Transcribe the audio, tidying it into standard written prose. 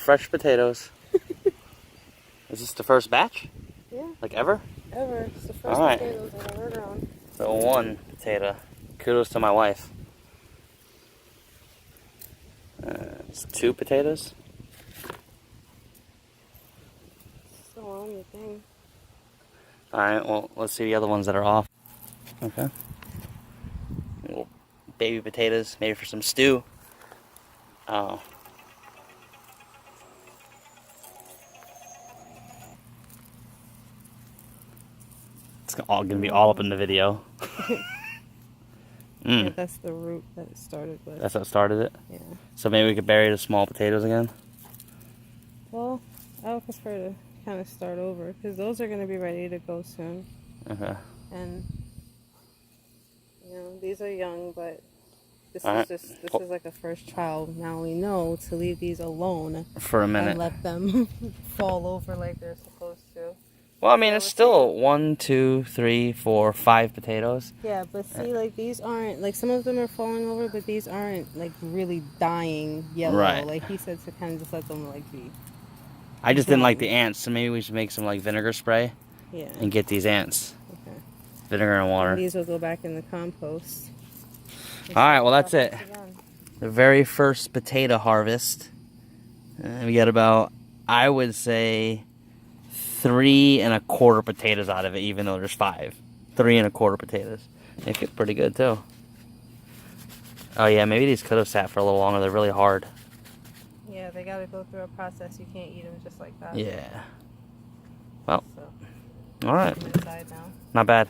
fresh potatoes. Is this the first batch? Yeah. Like ever? Ever. It's the first Alright. potatoes I've ever grown. So 1 potato. Kudos to my wife. It's 2 potatoes. It's the only thing. Alright, well, let's see the other ones that are off. Okay. Little baby potatoes, maybe for some stew. Oh. It's all gonna be all up in the video. Yeah, that's the root that it started with. That's what started it? Yeah. So maybe we could bury the small potatoes again? Well, I would prefer to kind of start over because those are going to be ready to go soon. Okay. And, you know, these are young, but this Alright. is like a first trial. Now we know to leave these alone For a minute. and let them fall over like they're supposed to. Well, I mean, it's still 1, 2, 3, 4, 5 potatoes. Yeah, but see, like, these aren't, like, some of them are falling over, but these aren't, like, really dying yellow. Right. Like, he said to kind of just let them, like, be. I just didn't like the ants, so maybe we should make some, like, vinegar spray. Yeah. And get these ants. Okay. Vinegar and water. And these will go back in the compost. Alright, well, that's it. The very first potato harvest. We got about, I would say, 3 1/4 potatoes out of it, even though there's 5. 3 1/4 potatoes. They feel pretty good too. Oh yeah, maybe these could have sat for a little longer. They're really hard. Yeah, they gotta go through a process. You can't eat them just like that. Yeah. Well, So, alright. inside now. Not bad.